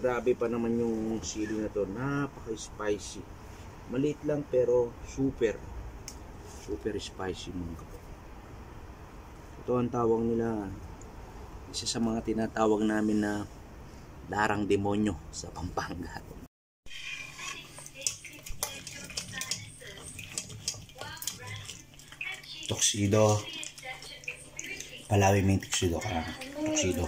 Grabe pa naman yung sili na to. Napaka-spicy. Maliit lang pero super spicy mga kapatid. Ito ang tawag nila, isa sa mga tinatawag namin na darang demonyo sa Pampanga. Tuxedo. Palawi may tuxedo ka. Tuxedo.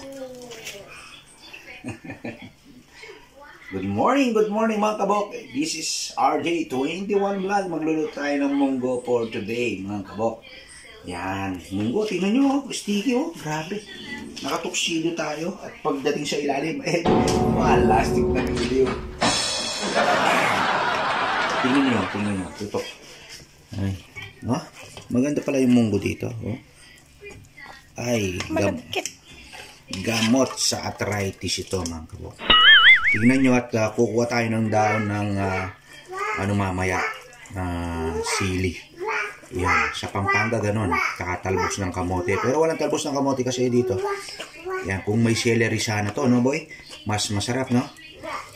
Good morning mga kabok. This is RJ21 Vlog. Magluluto tayo ng munggo for today mga kabok. Yan, munggo, tingnan nyo, sticky oh, grabe. Nakatuxedo tayo at pagdating sa ilalim, plastic na giliw. Tingnan nyo, tutok. Ay, no? Maganda pala yung munggo dito, oh. Ay, gamot sa arthritis ito mga kabok. Tingnan nyo at kukuha tayo ng daon ng mamaya, sili. Yan, sa Pampanga ganon, kakatalbos ng kamote. Pero walang talbos ng kamote kasi dito. Yan, kung may celery sana to, no boy? Mas masarap, no?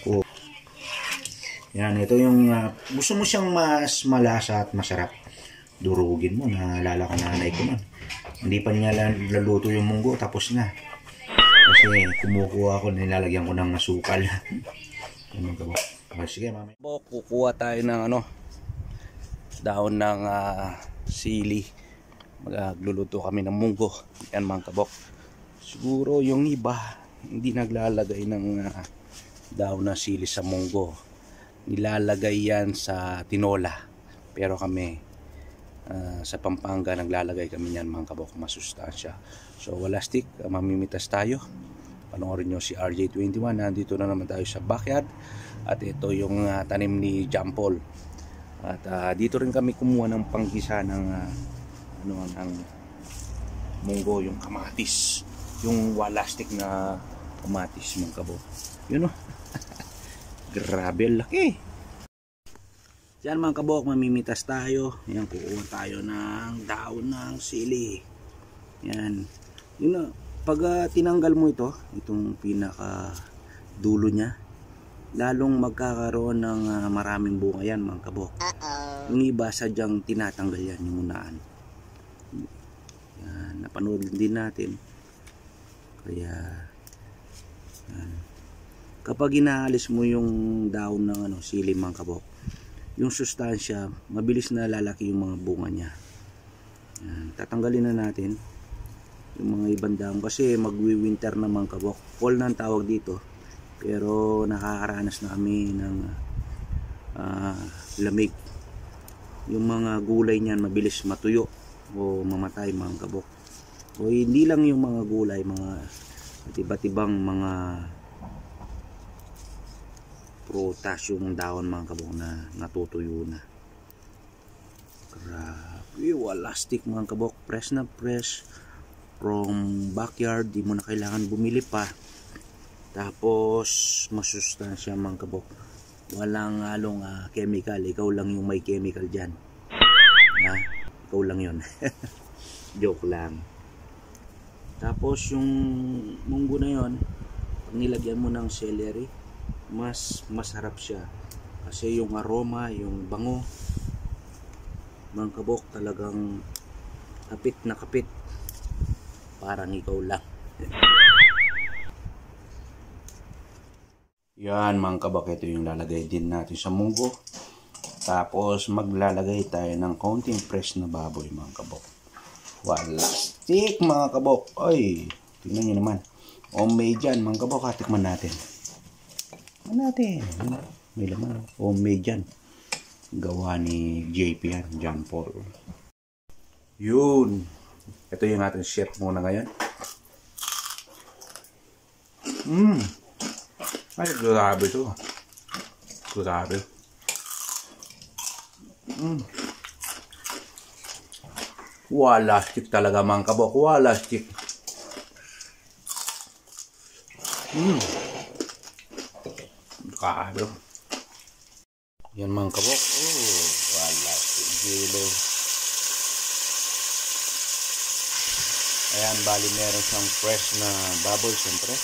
Oh. Yan, ito yung, gusto mo siyang mas malasa at masarap. Durugin mo, naalala ko nanay ko man. Hindi pa niya laluto yung munggo, tapos na. Kasi kumukuha ko, nilalagyan ko ng asukal. Sige, mami. Kukuha tayo ng daon ng sili. Magluluto kami ng munggo. Yan mga kabok. Siguro yung iba hindi naglalagay ng daon ng sili sa munggo. Nilalagay yan sa tinola. Pero kami sa Pampanga naglalagay kami yan mga kabok. Masustansya. So wala stick, mamimitas tayo. Panoorin nyo si RJ21. Nandito na naman tayo sa backyard. At ito yung tanim ni John Paul. At dito rin kami kumuha ng panggisa ng ng munggo, yung kamatis, yung walastik na kamatis mga kabok. Yun o. Grabe, laki. Yan mga kabok, mamimitas tayo. Yan, kukuha tayo ng daon ng sili. Yan. Yun, pag tinanggal mo itong pinaka dulo niya, lalong magkakaroon ng maraming bunga yan mga kabok. Yung iba sadyang tinatanggal yan yung unaan. Yan, napanood din natin. Kaya yan. Kapag inaalis mo yung daon ng sili mga kabok, yung sustansya mabilis na lalaki yung mga bunga niya. Yan, tatanggalin na natin yung mga ibang daon kasi magwi-winter na mga kabok. Fall na ang tawag dito. Pero nakakaranas na kami ng lamig. Yung mga gulay niyan mabilis matuyo o mamatay mga kabok. O hindi lang yung mga gulay, mga iba't ibang mga prutas yung dahon mga kabok na natutuyo na. Grabe, walastik mga kabok. Fresh na fresh from backyard. Di mo na kailangan bumili pa. Tapos masustansya mga kabok. Walang halong chemical. Ikaw lang yung may chemical dyan. Ikaw lang yun. Joke lang. Tapos yung munggo na yun, pag nilagyan mo ng celery, mas masarap siya. Kasi yung aroma, yung bango, mga kabok, talagang kapit na kapit. Parang ikaw lang. Yan mga kabak, ito yung lalagay din natin sa munggo. Tapos maglalagay tayo ng kaunting fresh na baboy mga kabok. Walastik mga kabok. Ay, tingnan nyo naman. Homemade yan mga kabok, tikman natin. May laman. Homemade yan. Gawa ni JP yan, John Paul. Yun. Ito yung ating chef muna ngayon. Ay, grabe ito. Grabe. Walastik talaga mga kabok. Walastik. Grabe. Yan mga kabok. Walastik. Gilo. Ayan, bali meron siyang fresh na baboy siyempre.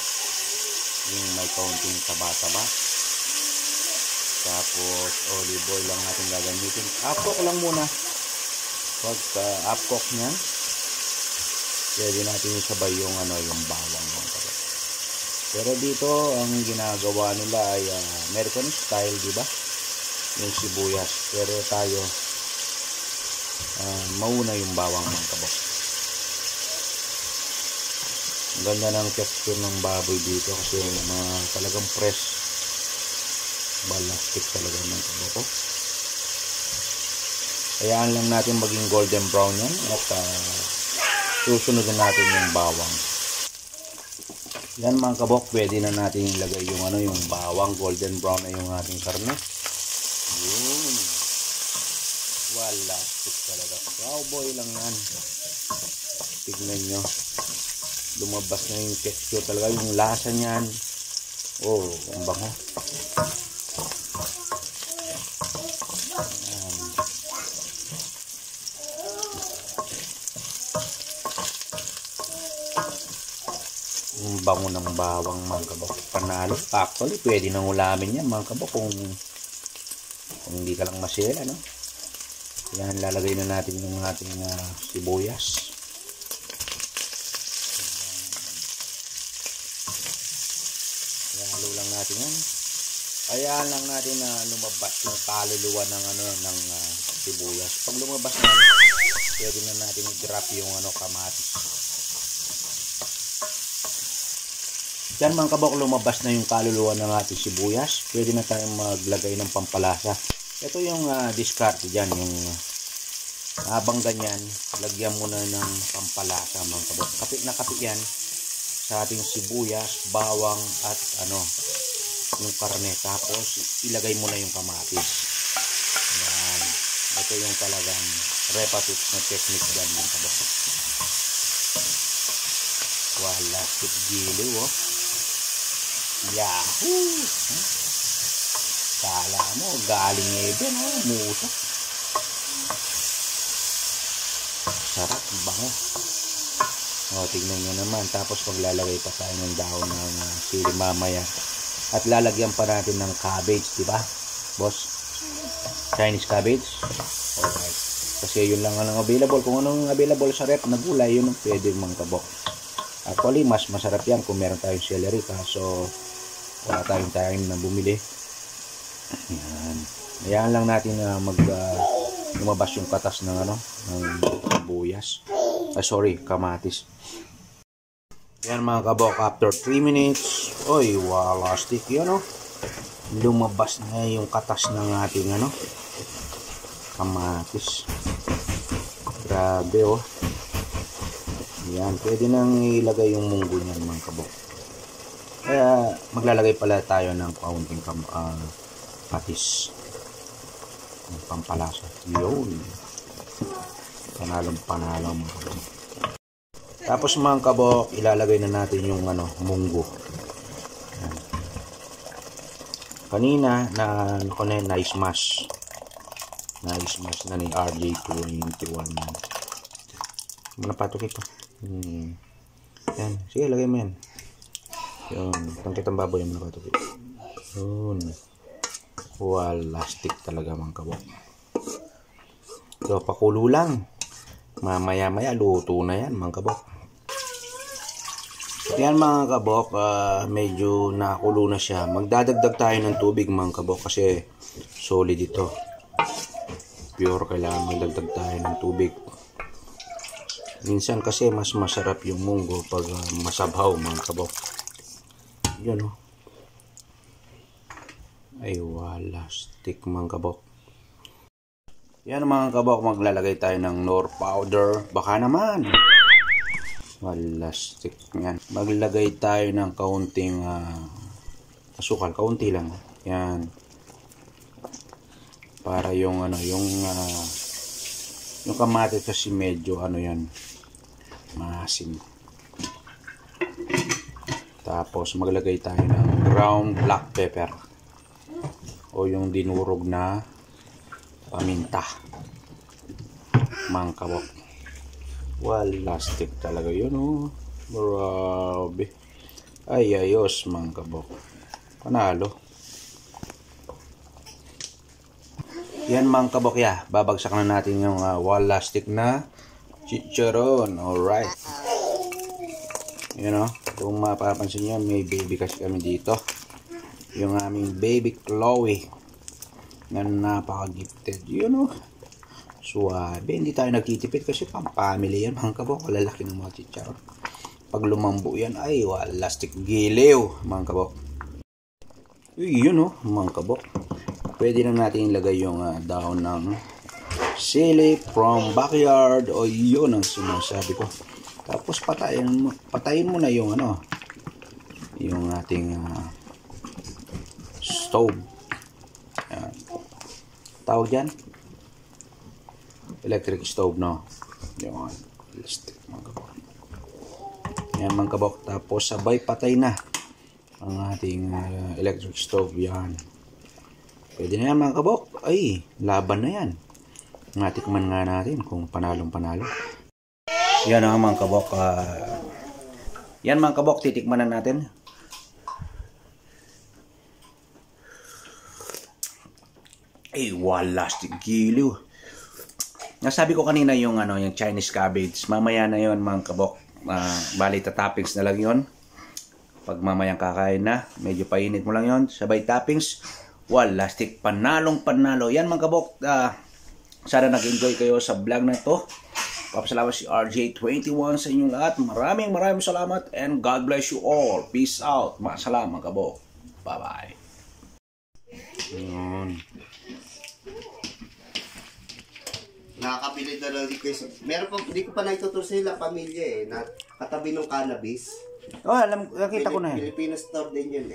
yung may kaunting taba-taba. Tapos olive oil lang natin gagamitin. Half-cook lang muna. Pagka half-cook niyan, pwede natin isabay yung yung bawang. Pero dito ang ginagawa nila ay American style, di ba? Yung sibuyas. Pero tayo mauna yung bawang, mga kabok. Ang ganda ng texture ng baboy dito kasi talagang fresh. Balastik talaga ng kaboko. Hayaan lang natin maging golden brown yan at susunod natin yung bawang. Yan, mga kabok, pwede na natin ilagay yung yung bawang. Golden brown na yung ating karne. Yun. Wala, stick talaga. Cowboy lang yan. Tignan nyo. Lumabas na yung texture talaga. Yung lasa niyan. Oh, ang bango. Yung bango ng bawang, mga kabok. Panalo. Actually, pwede nang ulamin yan, mga kabok, kung hindi ka lang masela, no? Yan, lalagay na natin yung ating sibuyas. Halo lang natin yan. Hayaan lang natin na lumabas yung kaluluwa ng sibuyas. Pag lumabas na, pwede na natin i-drop yung kamatis. Yan, mga kabok, lumabas na yung kaluluwa ng ating sibuyas. Pwede na tayong maglagay ng pampalasa. Ito yung discard dyan. Yung habang ganyan, lagyan mo na ng pampalasa, mga kabok. Kapit na kapit yan sa ating sibuyas, bawang at yung karne. Tapos ilagay mo na yung kamatis. Yan. Ito yung talagang repatut na technique dyan, mga kabok. Wala, giliw, oh. Yahoo! Kala mo, galing eben, oh, muta. Sarap, bango. O, tignan nyo naman. Tapos maglalagay pa tayo ng dahon ng sili mamaya. At lalagyan pa natin ng cabbage, di ba? Boss? Chinese cabbage? Alright. Kasi yun lang ang available. Kung anong available sa rep na gulay, yun ang pwede, mga kabok. Actually, mas masarap yan kung meron tayong celery. Kaso, wala tayong time na bumili. Yan. Hayaan lang natin na lumabas yung katas ng ng buyas. Sorry, kamatis. Yan, mga kabok, after 3 minutes, oy, wala stick yun, oh. Lumabas na yung katas ng ating kamatis. Grabe, oh. Yan, pwede nang ilagay yung munggo niyan, mga kabok. Kaya maglalagay pala tayo ng kaunting patis. Pampalasa. Yun. Panalong panalo, mga kabok. Tapos, mga kabok, ilalagay na natin yung munggo. Yan. Kanina nice mash. Nice mash na ni RJ21. Mana patok ito. Yan. Sige, lagay mo yan. Yun. Tangkit ang baboy yung mga patok ito. Yun. Wala, stick talaga, mga kabok. So, pakulo lang. Mamaya-maya, luto na yan, mga kabok. Yan, mga kabok, medyo nakulo na siya. Magdadagdag tayo ng tubig, mga kabok, kasi solid ito. Pure, kailangan magdagdag tayo ng tubig. Minsan kasi mas masarap yung munggo pag masabaw, mga kabok. Yun, oh. Ay, wala, stick, mga kabok. Yan, mga kabok, maglalagay tayo ng nor powder. Baka naman. Wala, stick yan. Maglagay tayo ng kaunting asukal, kaunti lang. Yan. Para yung yung kamatis kasi medyo yan, maasim. Tapos maglagay tayo ng ground black pepper o yung dinurog na paminta, mga kabok. Wala, stick talaga yun, oh. Grabe. Ay, ayos mga kabok. Panalo. Yan mga kabok ya. Babagsak na natin yung wall lastic na chicharon. Alright. Yan o. Kung mapapansin nyo, may baby kasi kami dito. Yung aming baby Chloe. Na napaka-gifted. Yun o. Suwabe. Hindi tayo nagtitipid kasi pang family yan mga kabok. Lalaki ng mga chicharon. Pag lumambo yan, ay walastik giliw mga kabok. Yun o mga kabok. Pwede na natin ilagay yung dahon ng sili from backyard. O yun ang sinasabi ko. Tapos patayin mo na yung yung ating stove. Yan. Tawag dyan? Electric stove, no? Yung electric mga kabok. Yan mga kabok. Tapos sabay patay na ang ating electric stove. Yan. Pwede na yan mga kabok. Ay, laban na yan. Natikman nga natin kung panalong panalo. Yan ang mga kabok. Yan mga kabok, titikman na natin. Ay, walastik giliw. Nasabi ko kanina yung yung Chinese cabbage. Mamaya na yon mga kabok. Bali toppings na lang yon. Pag mamayang kakain na, medyo painit mo lang yon. Sabay toppings. Walastik, panalong panalo. Yan mga kabok. Sana nag-enjoy kayo sa vlog na ito. Papasalamat si RJ21 sa inyong lahat. Maraming salamat and God bless you all. Peace out. Masalamat mga kabok. Bye bye. Nakakabili na lang dito. Meron pa, hindi ko pa naituturo sila pamilya na katabi ng cannabis. Oh, nakita ko na Filipino store din yun